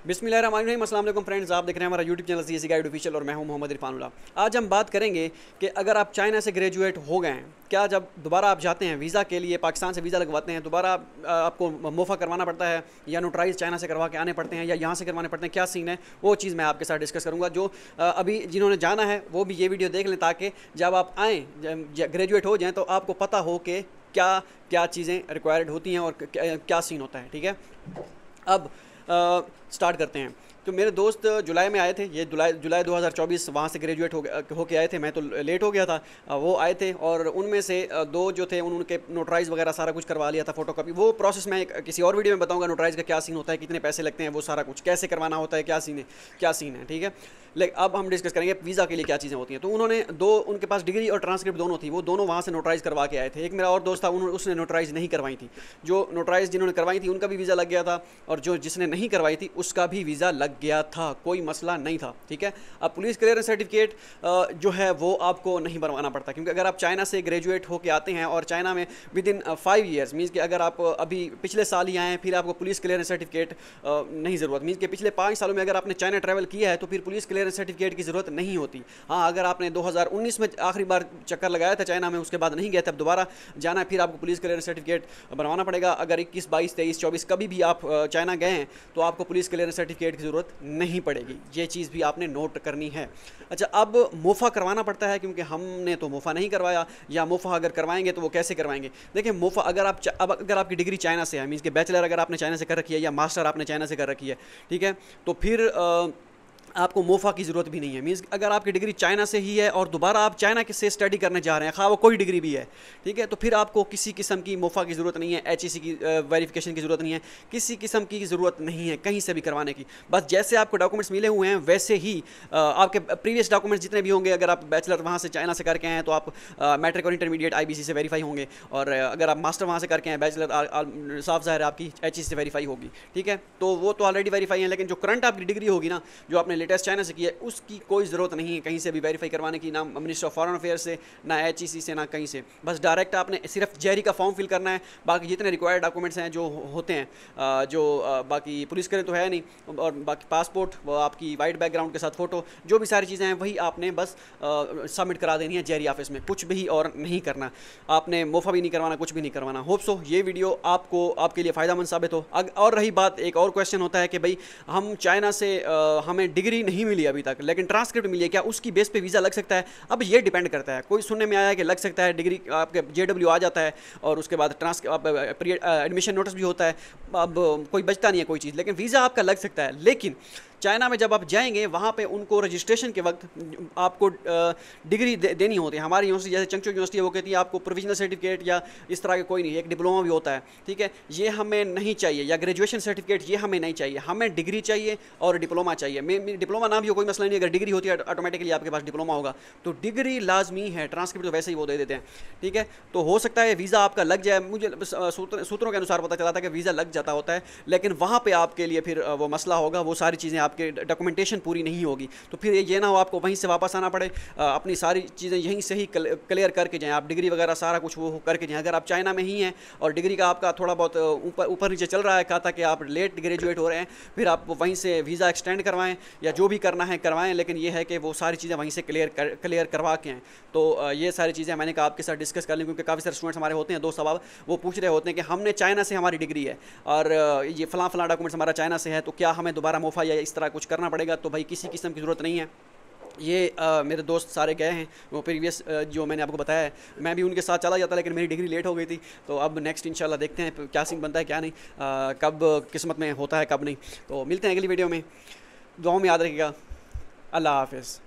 बिस्मिल्लाहिर्रहमानिर्रहीम। अस्सलाम वालेकुम फ्रेंड्स, आप देख रहे हैं हमारा YouTube channel CSE guide official और मैं हूं मोहम्मद इरफानुल्लाह। आज हम बात करेंगे कि अगर आप चाइना से ग्रेजुएट हो गए हैं, क्या जब दोबारा आप जाते हैं वीज़ा के लिए, पाकिस्तान से वीज़ा लगवाते हैं, दोबारा आपको मोफा करवाना पड़ता है या नोटराइज चाइना से करवा के आने पड़ते हैं या यहाँ से करवाने पड़ते हैं, क्या सीन है वो चीज़ मैं आपके साथ डिस्कस करूँगा। जो अभी जिन्होंने जाना है वो भी ये वीडियो देख लें ताकि जब आप आएँ, ग्रेजुएट हो जाएँ, तो आपको पता हो कि क्या क्या चीज़ें रिक्वायर्ड होती हैं और क्या सीन होता है। ठीक है, अब स्टार्ट करते हैं। तो मेरे दोस्त जुलाई में आए थे, ये जुलाई 2024 वहाँ से ग्रेजुएट होके आए थे। मैं तो लेट हो गया था, वो आए थे और उनमें से दो जो थे उनके नोटराइज वगैरह सारा कुछ करवा लिया था, फोटोकॉपी। वो प्रोसेस मैं किसी और वीडियो में बताऊंगा, नोटराइज का क्या सीन होता है, कितने पैसे लगते हैं, वो सारा कुछ कैसे करवाना होता है, क्या सीन है। ठीक है, लेकिन अब हम डिस्कस करेंगे वीज़ा के लिए क्या चीज़ें होती हैं। तो उन्होंने उनके पास डिग्री और ट्रांसक्रिप्ट दोनों थी, वो दोनों वहाँ से नोटराइज करवा के आए थे। एक मेरा और दोस्त था, उसने नोटराइज नहीं करवाई थी। जो नोटराइज जिन्होंने करवाई थी उनका भी वीज़ा लग गया था और जिसने नहीं करवाई थी उसका भी वीज़ा लग गया था, कोई मसला नहीं था। ठीक है, अब पुलिस क्लियरेंस सर्टिफिकेट जो है वो आपको नहीं बनवाना पड़ता, क्योंकि अगर आप चाइना से ग्रेजुएट होकर आते हैं और चाइना में विद इन 5 ईयर्स, मीन्स कि अगर आप अभी पिछले साल ही आए हैं, फिर आपको पुलिस क्लियरेंस सर्टिफिकेट नहीं ज़रूरत। मीन्स कि पिछले 5 सालों में अगर आपने चाइना ट्रैवल किया है तो फिर पुलिस क्लियरेंस सर्टिफिकेट की ज़रूरत नहीं होती। हाँ, अगर आपने 2019 में आखिरी बार चक्कर लगाया था चाइना में, उसके बाद नहीं गया था, अब दोबारा जाना है, फिर आपको पुलिस क्लियरेंस सर्टिफिकेट बनवाना पड़ेगा। अगर 21, 22, 23, 24 कभी भी आप चाइना गए हैं तो आपको पुलिस क्लियरेंस सर्टिफिकेट की ज़रूरत नहीं पड़ेगी। ये चीज़ भी आपने नोट करनी है। अच्छा, अब मोफा करवाना पड़ता है, क्योंकि हमने तो मोफा नहीं करवाया, या मोफा अगर करवाएंगे तो वो कैसे करवाएंगे। देखिए, मोफा अगर आपकी डिग्री चाइना से है, मीन्स कि बैचलर अगर आपने चाइना से कर रखी है या मास्टर आपने चाइना से कर रखी है, ठीक है, तो फिर आपको मोफा की ज़रूरत भी नहीं है। मीन्स अगर आपकी डिग्री चाइना से ही है और दोबारा आप चाइना से स्टडी करने जा रहे हैं, खा वो कोई डिग्री भी है, ठीक है, तो फिर आपको किसी किस्म की मोफा की ज़रूरत नहीं है, HEC की वेरिफिकेशन की ज़रूरत नहीं है, किसी किस्म की ज़रूरत नहीं है कहीं से भी करवाने की। बस जैसे आपको डॉक्यूमेंट्स मिले हुए हैं वैसे ही आपके प्रीवियस डॉक्यूमेंट्स जितने भी होंगे, अगर आप बैचलर वहाँ से चाइना से करके आए हैं तो आप मैट्रिक और इंटरमीडिएट IBC से वेरीफाई होंगे, और अगर आप मास्टर वहाँ से करके आए बैचलर, साफ ज़ाहिर है आपकी HEC से वेरीफाई होगी। ठीक है, तो वो तो ऑलरेडी वेरीफाई है, लेकिन जो करंट आपकी डिग्री होगी ना, जो आपने लेटेस्ट चाइना से की है, उसकी कोई ज़रूरत नहीं है कहीं से भी वेरीफाई करवाने की, ना मिनिस्ट्री ऑफ फॉरेन अफेयर से, ना HEC से, ना कहीं से। बस डायरेक्ट आपने सिर्फ जेरी का फॉर्म फिल करना है। बाकी जितने रिक्वायर्ड डॉक्यूमेंट्स हैं जो होते हैं, बाकी पुलिस करे तो है नहीं, और बाकी पासपोर्ट, आपकी वाइट बैकग्राउंड के साथ फ़ोटो, जो भी सारी चीज़ें हैं वही आपने बस सबमिट करा देनी है जेरी ऑफिस में, कुछ भी और नहीं करना। आपने मोफा भी नहीं करवाना, कुछ भी नहीं करवाना। होप सो ये वीडियो आपके लिए फ़ायदेमंद साबित हो। और रही बात, एक और क्वेश्चन होता है कि भाई हम चाइना से हमें डिग्री नहीं मिली अभी तक, लेकिन ट्रांसक्रिप्ट मिली है, क्या उसकी बेस पे वीज़ा लग सकता है? अब ये डिपेंड करता है। कोई सुनने में आया है कि लग सकता है, डिग्री आपके JW आ जाता है और उसके बाद एडमिशन नोटिस भी होता है, अब कोई बचता नहीं है कोई चीज़, लेकिन वीज़ा आपका लग सकता है। लेकिन चाइना में जब आप जाएंगे वहाँ पे उनको रजिस्ट्रेशन के वक्त आपको डिग्री देनी होती है। हमारी यूनिवर्सिटी जैसे चंगचू यूनिवर्सिटी, वो कहती है आपको प्रोविजनल सर्टिफिकेट या इस तरह के कोई नहीं, एक डिप्लोमा भी होता है। ठीक है, ये हमें नहीं चाहिए, या ग्रेजुएशन सर्टिफिकेट ये हमें नहीं चाहिए, हमें डिग्री चाहिए और डिप्लोमा चाहिए। डिप्लोमा ना भी हो कोई मसला नहीं, अगर डिग्री होती है ऑटोमेटिकली आपके पास डिप्लोमा होगा, तो डिग्री लाजमी है। ट्रांसक्रिप्ट तो वैसे ही वो दे देते हैं। ठीक है, तो हो सकता है वीज़ा आपका लग जाए। मुझे सूत्रों के अनुसार पता चला था कि वीज़ा लग जाता होता है, लेकिन वहाँ पर आपके लिए फिर वो मसला होगा, वो सारी चीज़ें आपके डॉक्यूमेंटेशन पूरी नहीं होगी, तो फिर ये ना हो आपको वहीं से वापस आना पड़े, अपनी सारी चीज़ें यहीं से ही क्लियर करके जाएं। आप डिग्री वगैरह सारा कुछ वो करके जाएं। अगर आप चाइना में ही हैं और डिग्री का आपका थोड़ा बहुत ऊपर नीचे चल रहा है, कहा था कि आप लेट ग्रेजुएट हो रहे हैं, फिर आप वहीं से वीज़ा एक्सटेंड करवाएं या जो भी करना है करवाएं, लेकिन ये है कि वो सारी चीज़ें वहीं से क्लियर करवा के आएँ। तो ये सारी चीज़ें मैंने कहा आपके साथ डिस्कस कर लें, क्योंकि काफ़ी सारे स्टूडेंट्स हमारे होते हैं, दोस्त सवाल वो पूछ रहे होते हैं कि हमने चाइना से हमारी डिग्री है और ये फलां डॉक्यूमेंट्स हमारा चाइना से है, तो क्या हमें दोबारा मोफा या इस तरह कुछ करना पड़ेगा? तो भाई किसी किस्म की ज़रूरत नहीं है। ये मेरे दोस्त सारे गए हैं, वो प्रीवियस जो मैंने आपको बताया है, मैं भी उनके साथ चला जाता, लेकिन मेरी डिग्री लेट हो गई थी। तो अब नेक्स्ट इंशाल्लाह देखते हैं क्या सीन बनता है, क्या नहीं, कब किस्मत में होता है कब नहीं। तो मिलते हैं अगली वीडियो में, दुआओं में याद रखिएगा। अल्लाह हाफ़िज़।